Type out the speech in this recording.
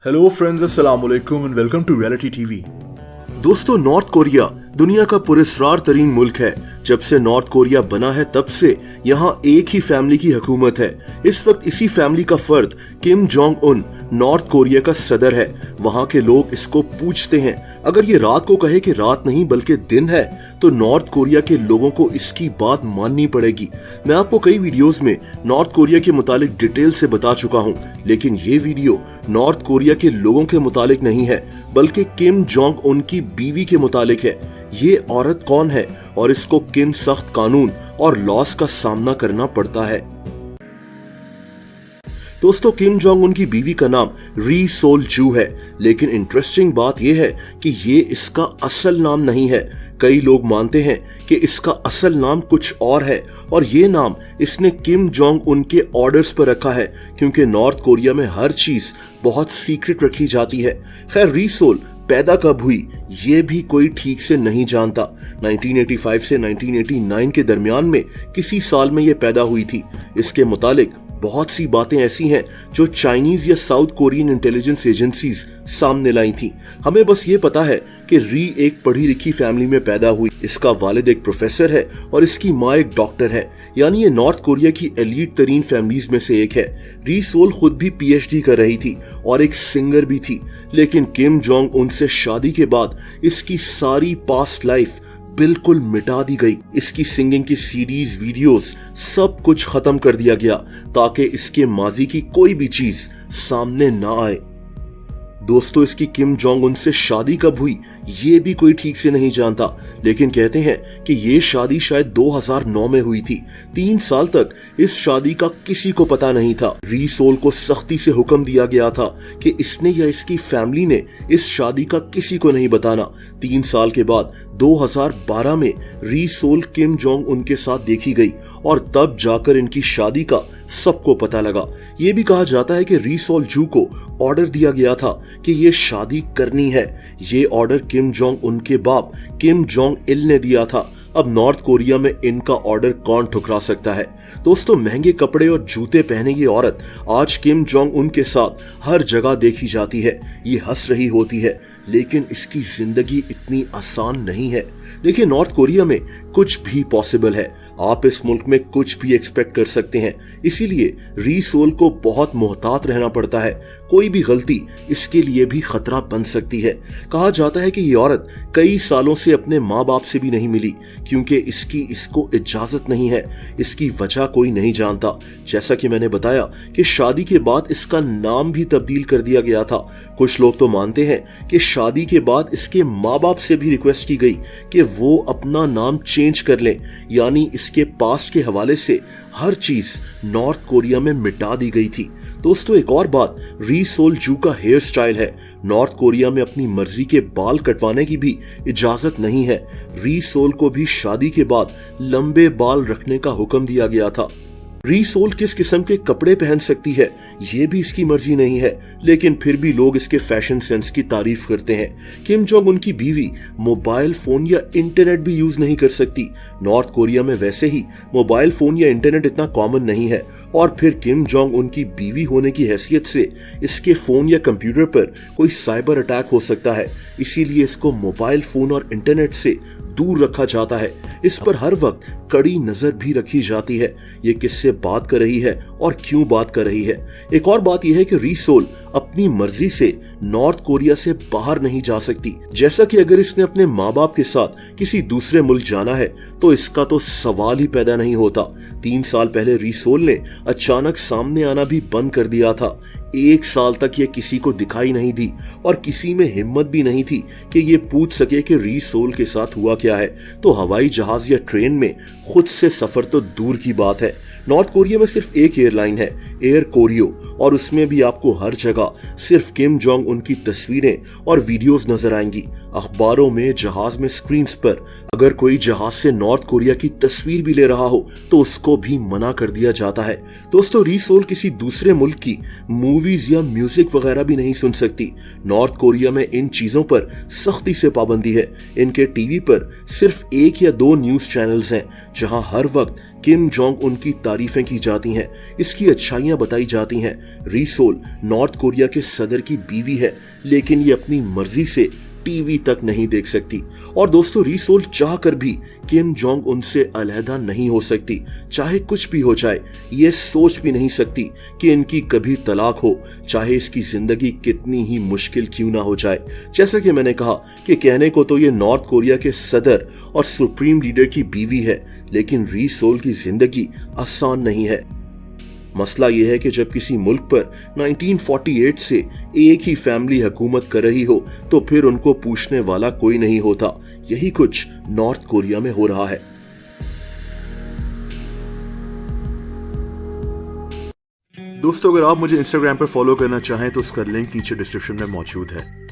Hello friends, अस्सलाम वालेकुम and welcome to reality TV. दोस्तों, नॉर्थ कोरिया दुनिया का पुरस्कार तरीन मुल्क है। जब से नॉर्थ कोरिया बना है तब से यहाँ एक ही फैमिली की हुकूमत है। इस वक्त इसी फैमिली का फर्द Kim Jong Un North Korea का सदर है। वहाँ के लोग इसको पूछते हैं। अगर ये रात को कहे कि रात नहीं बल्कि दिन है तो नॉर्थ कोरिया के लोगों को इसकी बात माननी पड़ेगी। मैं आपको कई वीडियोस में नॉर्थ कोरिया के मुतालिक डिटेल से बता चुका हूँ, लेकिन ये वीडियो नॉर्थ कोरिया के लोगों के मुतालिक नहीं है बल्कि किम जोंग उन की बीवी के मुतालिक है। ये औरत कौन है और इसको किन सख्त कानून और लॉस का सामना करना पड़ता है। दोस्तों, किम जोंग उन की बीवी का नाम री सोल जू है, लेकिन इंटरेस्टिंग बात यह है कि ये इसका असल नाम नहीं है। कई लोग मानते हैं कि इसका असल नाम कुछ और है और ये नाम इसने किम जोंग उन के ऑर्डर्स पर रखा है, क्योंकि नॉर्थ कोरिया में हर चीज बहुत सीक्रेट रखी जाती है। खैर, री सोल पैदा कब हुई ये भी कोई ठीक से नहीं जानता। 1985 से 1989 के दरमियान में किसी साल में ये पैदा हुई थी। इसके मुतालिक बहुत सी बातें ऐसी हैं जो चाइनीज या साउथ कोरियन इंटेलिजेंस एजेंसीज सामने लाई थी। हमें बस ये पता है कि री एक पढ़ी लिखी फैमिली में पैदा हुई। इसका वालिद एक प्रोफेसर है और इसकी माँ एक डॉक्टर है, यानी ये नॉर्थ कोरिया की एलीट तरीन फैमिलीज में से एक है। री सोल खुद भी पीएचडी कर रही थी और एक सिंगर भी थी, लेकिन किम जोंग उन से शादी के बाद इसकी सारी पास्ट लाइफ बिल्कुल मिटा दी गई। इसकी सिंगिंग की सीडीज, वीडियोस सब कुछ खत्म कर दिया गया ताकि इसके माजी की कोई भी चीज सामने ना आए। दोस्तों, इसकी किम जोंग उन से शादी कब हुई ये भी कोई ठीक से नहीं जानता, लेकिन कहते हैं कि ये शादी शायद 2009 में हुई थी। 3 साल तक इस शादी का किसी को पता नहीं था। री सोल को सख्ती से हुक्म दिया गया था कि इसने या इसकी फैमिली ने इस शादी का किसी को नहीं बताना। 3 साल के बाद 2012 में री सोल किम जोंग उनके साथ देखी गई और तब जाकर इनकी शादी का सबको पता लगा। ये भी कहा जाता है कि री सोल जू को ऑर्डर दिया गया था कि ये शादी करनी है। ये ऑर्डर किम जोंग उनके बाप किम जोंग इल ने दिया था। अब नॉर्थ कोरिया में इनका ऑर्डर कौन ठुकरा सकता है। दोस्तों, महंगे कपड़े और जूते पहने ये औरत आज किम जोंग उन के साथ हर जगह देखी जाती है। ये हंस रही होती है, लेकिन इसकी जिंदगी इतनी आसान नहीं है। देखिए, नॉर्थ कोरिया में कुछ भी पॉसिबल है। आप इस मुल्क में कुछ भी एक्सपेक्ट कर सकते हैं, इसीलिए री सोल को बहुत मोहतात रहना पड़ता है। कोई भी गलती इसके लिए भी खतरा बन सकती है। कहा जाता है कि ये औरत कई सालों से अपने माँ बाप से भी नहीं मिली, क्योंकि इसको इजाजत नहीं है। इसकी वजह कोई नहीं जानता। जैसा कि मैंने बताया कि शादी के बाद इसका नाम भी तब्दील कर दिया गया था। कुछ लोग तो मानते हैं कि शादी के बाद इसके माँ बाप से भी रिक्वेस्ट की गई कि वो अपना नाम चेंज कर लें, यानी इसके पास्ट के हवाले से हर चीज नॉर्थ कोरिया में मिटा दी गई थी। दोस्तों, एक और बात, री सोल जू का हेयर स्टाइल है। नॉर्थ कोरिया में अपनी मर्जी के बाल कटवाने की भी इजाजत नहीं है। री सोल को भी शादी के बाद लंबे बाल रखने का हुक्म दिया गया था। री सोल किस किस्म के कपड़े पहन सकती है ये भी इसकी मर्जी नहीं है, लेकिन फिर भी लोग इसके फैशन सेंस की तारीफ करते हैं। किम जोंग उन की बीवी मोबाइल फोन या इंटरनेट भी यूज नहीं कर सकती। नॉर्थ कोरिया में वैसे ही मोबाइल फोन या इंटरनेट इतना कॉमन नहीं है, और फिर किम जोंग उन की बीवी होने की हैसियत से इसके फोन या कंप्यूटर पर कोई साइबर अटैक हो सकता है। इसीलिए इसको मोबाइल फोन और इंटरनेट से दूर रखा जाता है। इस पर हर वक्त कड़ी नजर भी रखी जाती है, ये किससे बात कर रही है और क्यों बात कर रही है। एक और बात यह है कि री सोल अपनी मर्जी से नॉर्थ कोरिया से बाहर नहीं जा सकती। जैसा कि अगर इसने अपने माँ बाप के साथ किसी दूसरे मुल्क जाना है तो इसका तो सवाल ही पैदा नहीं होता। 3 साल पहले री सोल ने अचानक सामने आना भी बंद कर दिया था। 1 साल तक ये किसी को दिखाई नहीं दी और किसी में हिम्मत भी नहीं थी कि ये पूछ सके कि री सोल के साथ हुआ क्या है। तो हवाई जहाज या ट्रेन में खुद से सफर तो दूर की बात है। नॉर्थ कोरिया में सिर्फ एक एयरलाइन है, एयर कोरियो, और उसमें भी आपको हर जगह सिर्फ किम जोंग उनकी तस्वीरें और वीडियोस नजर आएंगी। अखबारों में, जहाज में, स्क्रीन्स पर अगर कोई जहाज से नॉर्थ कोरिया की तस्वीर भी ले रहा हो तो उसको भी मना कर दिया जाता है। दोस्तों, री सोल किसी दूसरे मुल्क की मूवीज या म्यूजिक वगैरह भी नहीं सुन सकती। नॉर्थ कोरिया में इन चीजों पर सख्ती से पाबंदी है। इनके टीवी पर सिर्फ 1 या 2 न्यूज चैनल्स हैं जहां हर वक्त किम जोंग उन की तारीफें की जाती हैं, इसकी अच्छाइयां बताई जाती हैं। री सोल नॉर्थ कोरिया के सदर की बीवी है, लेकिन ये अपनी मर्जी से टीवी तक नहीं देख सकती। और दोस्तों, री सोल चाह कर भी किम जोंग उनसे अलहदा नहीं हो सकती। चाहे कुछ भी हो जाए, ये सोच भी नहीं सकती कि इनकी कभी तलाक हो, चाहे इसकी जिंदगी कितनी ही मुश्किल क्यों ना हो जाए। जैसा कि मैंने कहा कि कहने को तो ये नॉर्थ कोरिया के सदर और सुप्रीम लीडर की बीवी है, लेकिन री सोल की जिंदगी आसान नहीं है। मसला यह है कि जब किसी मुल्क पर 1948 से एक ही फैमिली हुकूमत कर रही हो, तो फिर उनको पूछने वाला कोई नहीं होता। यही कुछ नॉर्थ कोरिया में हो रहा है। दोस्तों, अगर आप मुझे इंस्टाग्राम पर फॉलो करना चाहें तो उसका लिंक नीचे डिस्क्रिप्शन में मौजूद है।